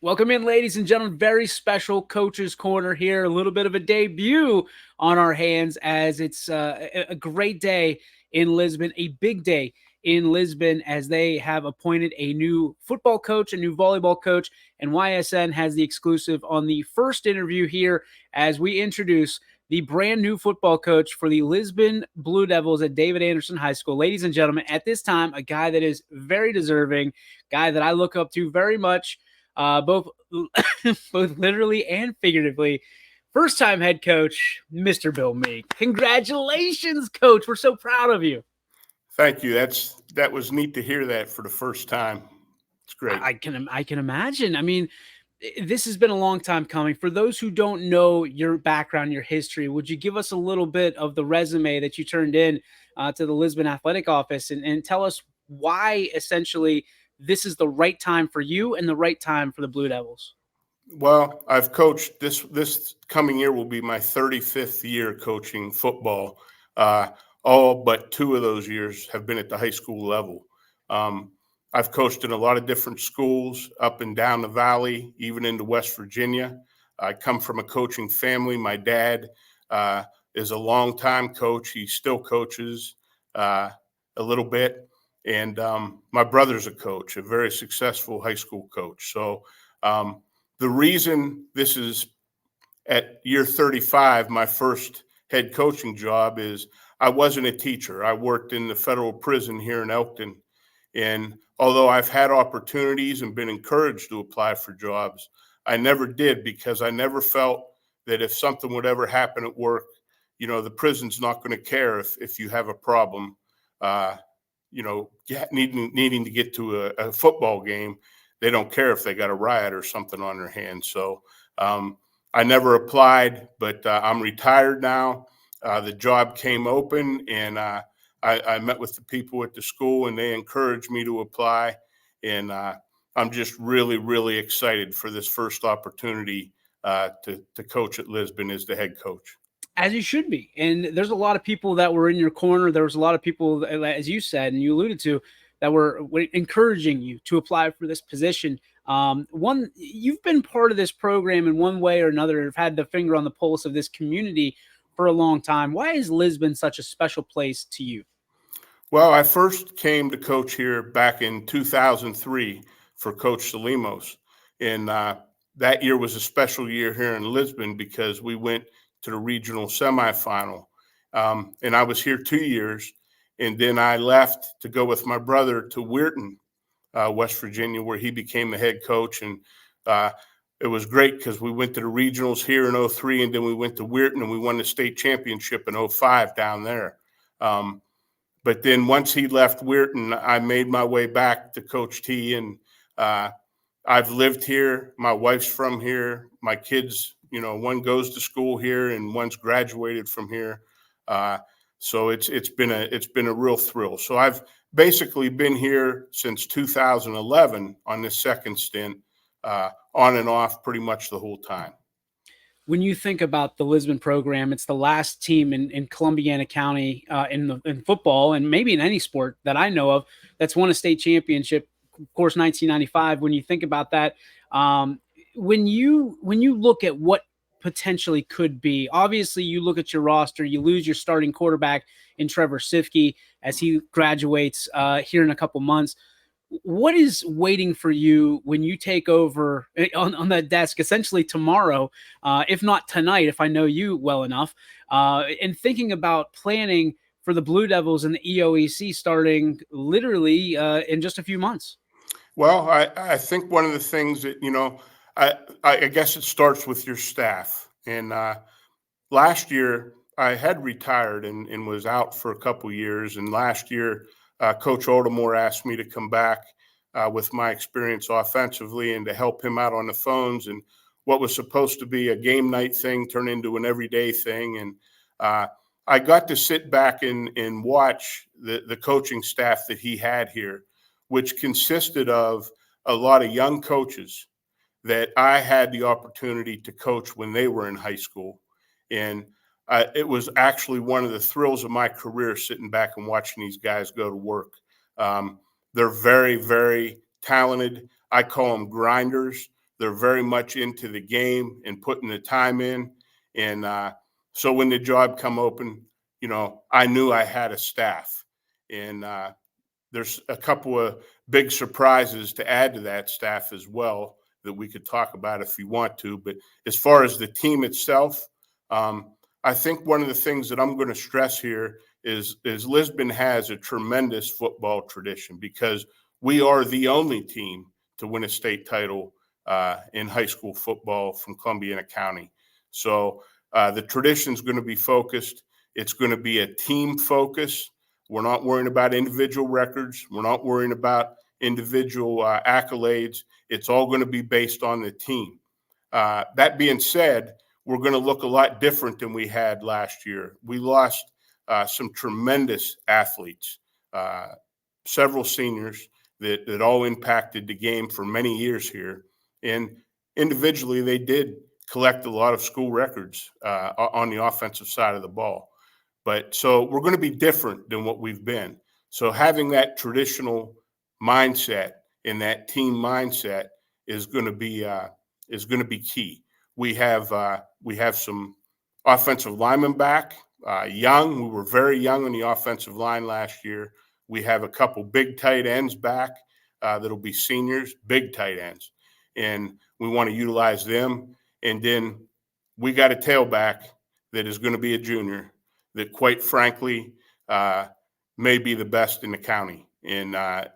Welcome in, ladies and gentlemen. Very special Coach's Corner here. A little bit of a debut on our hands as it's a great day in Lisbon, a big day in Lisbon as they have appointed a new football coach, a new volleyball coach, and YSN has the exclusive on the first interview here as we introduce the brand new football coach for the Lisbon Blue Devils at David Anderson High School. Ladies and gentlemen, at this time, a guy that is very deserving, guy that I look up to very much, both both literally and figuratively. First time head coach, Mr. Bill Meek. Congratulations, coach. We're so proud of you. Thank you. That was neat to hear that for the first time. It's great. I can imagine. I mean, this has been a long time coming. For those who don't know your background, your history, would you give us a little bit of the resume that you turned in to the Lisbon Athletic Office and tell us why essentially this is the right time for you and the right time for the Blue Devils? Well, I've coached this coming year will be my 35th year coaching football. Uh, all but 2 of those years have been at the high school level. Um, I've coached in a lot of different schools up and down the valley, even into West Virginia. I come from a coaching family. My dad uh, is a longtime coach. He still coaches uh, a little bit. And my brother's a coach, a very successful high school coach. So um, the reason this is at year 35, my first head coaching job is I wasn't a teacher. I worked in the federal prison here in Elkton. And although I've had opportunities and been encouraged to apply for jobs, I never did because I never felt that if something would ever happen at work, the prison's not going to care if you have a problem, uh, needing to get to a football game. They don't care if they got a riot or something on their hands. So I never applied, but I'm retired now. The job came open, and I met with the people at the school, and they encouraged me to apply. And I'm just really, really excited for this first opportunity to coach at Lisbon as the head coach. As you should be. And there's a lot of people that were in your corner. There was a lot of people, as you said, and you alluded to, that were encouraging you to apply for this position. One, you've been part of this program in one way or another, have had the finger on the pulse of this community for a long time. Why is Lisbon such a special place to you? Well, I first came to coach here back in 2003 for Coach Salimos. And that year was a special year here in Lisbon because we went to the regional semifinal. And I was here 2 years. And then I left to go with my brother to Weirton, West Virginia, where he became the head coach. And it was great because we went to the regionals here in 03, and then we went to Weirton and we won the state championship in 05 down there. But then once he left Weirton, I made my way back to Coach T, and I've lived here. My wife's from here. My kids, one goes to school here, and one's graduated from here. So it's been a real thrill. So I've basically been here since 2011 on this second stint, on and off pretty much the whole time. When you think about the Lisbon program, it's the last team in Columbiana County in football and maybe in any sport that I know of that's won a state championship. Of course, 1995. When you think about that, when you look at what potentially could be, obviously you look at your roster, you lose your starting quarterback in Trevor Sifke as he graduates here in a couple months. What is waiting for you when you take over on that desk essentially tomorrow, if not tonight, if I know you well enough, and thinking about planning for the Blue Devils and the EOEC starting literally in just a few months? Well, I think one of the things that, I guess it starts with your staff. And last year, I had retired and was out for a couple years. And last year, Coach Oldemore asked me to come back with my experience offensively and to help him out on the phones. And what was supposed to be a game night thing turned into an everyday thing. And I got to sit back and watch the coaching staff that he had here, which consisted of a lot of young coaches that I had the opportunity to coach when they were in high school. And it was actually one of the thrills of my career sitting back and watching these guys go to work. They're very, very talented. I call them grinders. They're very much into the game and putting the time in. And so when the job come open, I knew I had a staff. And there's a couple of big surprises to add to that staff as well that we could talk about if you want to. But as far as the team itself, I think one of the things that I'm going to stress here is Lisbon has a tremendous football tradition because we are the only team to win a state title in high school football from Columbiana County. So the tradition is going to be focused. It's going to be a team focus. We're not worrying about individual records. We're not worrying about individual accolades. It's all going to be based on the team. That being said, we're going to look a lot different than we had last year. We lost some tremendous athletes, several seniors that all impacted the game for many years here. And individually, they did collect a lot of school records on the offensive side of the ball. But so we're going to be different than what we've been. So having that traditional mindset and that team mindset is going to be key. We have some offensive linemen back, young. We were very young on the offensive line last year. We have a couple big tight ends back that'll be seniors, big tight ends, and we want to utilize them. And then we got a tailback that is going to be a junior that, quite frankly, may be the best in the county. And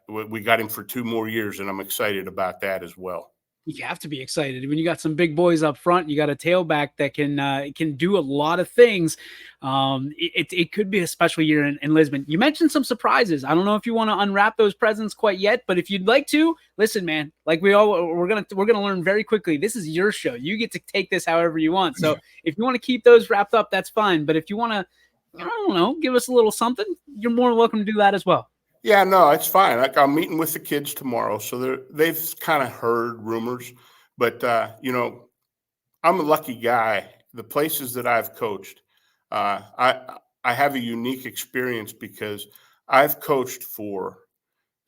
we got him for 2 more years, and I'm excited about that as well. You have to be excited when you got some big boys up front. You got a tailback that can do a lot of things. It could be a special year in Lisbon. You mentioned some surprises. I don't know if you want to unwrap those presents quite yet, but if you'd like to, listen, man. Like we're gonna learn very quickly. This is your show. You get to take this however you want. So if you want to keep those wrapped up, that's fine. But if you want to, I don't know, give us a little something, you're more than welcome to do that as well. Yeah, no, it's fine. Like, I'm meeting with the kids tomorrow, so they've kind of heard rumors, but I'm a lucky guy. The places that I've coached, I have a unique experience because I've coached for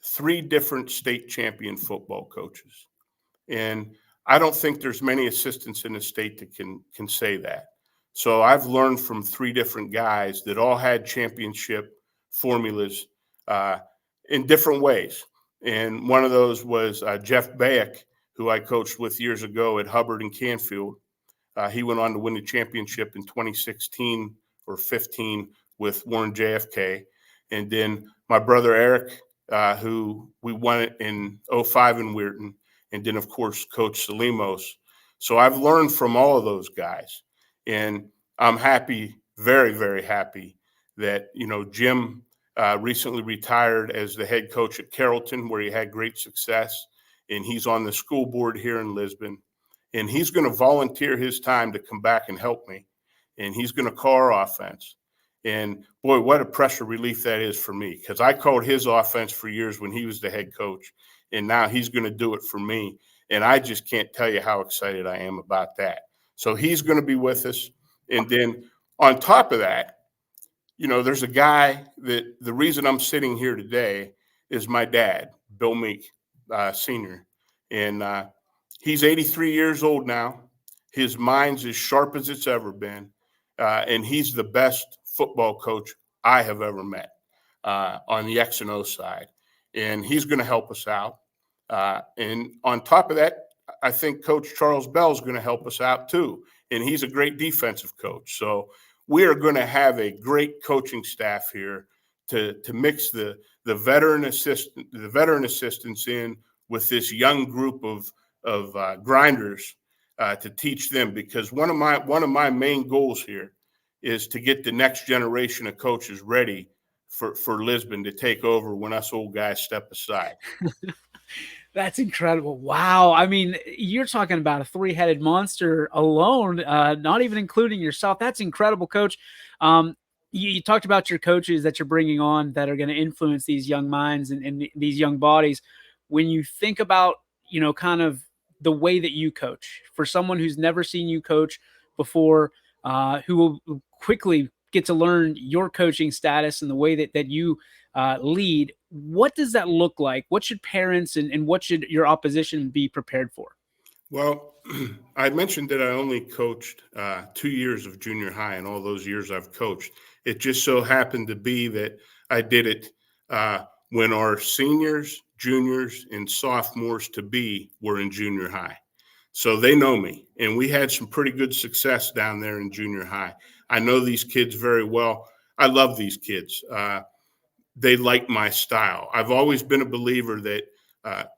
3 different state champion football coaches, and I don't think there's many assistants in the state that can say that. So I've learned from 3 different guys that all had championship formulas uh, in different ways. And one of those was Jeff Bayek, who I coached with years ago at Hubbard and Canfield. He went on to win the championship in 2016 or 15 with Warren JFK. And then my brother Eric, who we won it in 05 in Weirton. And then, of course, Coach Salimos. So I've learned from all of those guys. And I'm happy, very, very happy that, Jim recently retired as the head coach at Carrollton, where he had great success. And he's on the school board here in Lisbon. And he's going to volunteer his time to come back and help me. And he's going to call our offense. And boy, what a pressure relief that is for me, because I called his offense for years when he was the head coach. And now he's going to do it for me. And I just can't tell you how excited I am about that. So he's going to be with us. And then on top of that, there's a guy that the reason I'm sitting here today is my dad, Bill Meek, Sr. And he's 83 years old now. His mind's as sharp as it's ever been. And he's the best football coach I have ever met on the X and O side. And he's going to help us out. And on top of that, I think Coach Charles Bell is going to help us out too. And he's a great defensive coach. So we are going to have a great coaching staff here to mix the veteran assistants in with this young group of grinders to teach them, because one of my main goals here is to get the next generation of coaches ready for Lisbon to take over when us old guys step aside. That's incredible. Wow. I mean, you're talking about a 3-headed monster alone, not even including yourself. That's incredible, Coach. You talked about your coaches that you're bringing on that are going to influence these young minds and these young bodies. When you think about, kind of the way that you coach, for someone who's never seen you coach before, who will quickly get to learn your coaching status and the way that you lead, what does that look like? What should parents and what should your opposition be prepared for? Well, I mentioned that I only coached 2 years of junior high, and all those years I've coached. It just so happened to be that I did it when our seniors, juniors, and sophomores to be were in junior high. So they know me, and we had some pretty good success down there in junior high. I know these kids very well. I love these kids. They like my style. I've always been a believer that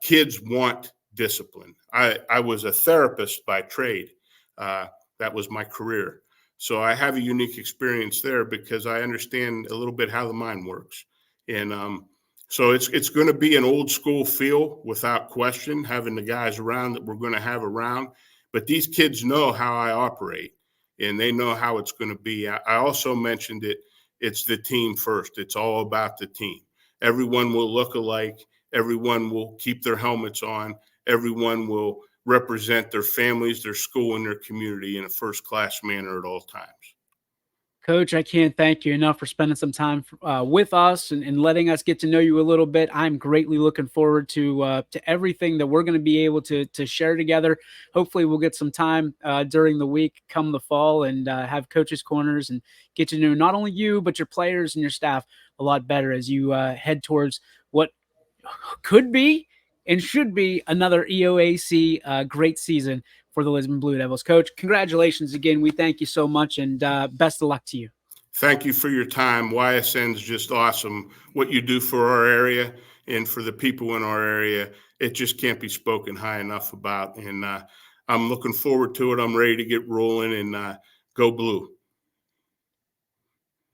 kids want discipline. I was a therapist by trade. Uh, that was my career. So I have a unique experience there because I understand a little bit how the mind works. And so it's going to be an old school feel without question, having the guys around that we're going to have around. But these kids know how I operate and they know how it's going to be. I also mentioned it, it's the team first. It's all about the team. Everyone will look alike. Everyone will keep their helmets on. Everyone will represent their families, their school, and their community in a first class manner at all times. Coach, I can't thank you enough for spending some time with us and letting us get to know you a little bit. I'm greatly looking forward to everything that we're going to be able to share together. Hopefully, we'll get some time during the week, come the fall, and have coaches' corners and get to know not only you but your players and your staff a lot better as you head towards what could be and should be another EOAC great season for the Lisbon Blue Devils. Coach, congratulations again. We thank you so much, and best of luck to you. Thank you for your time. YSN is just awesome. What you do for our area and for the people in our area, it just can't be spoken high enough about. And I'm looking forward to it. I'm ready to get rolling and go blue.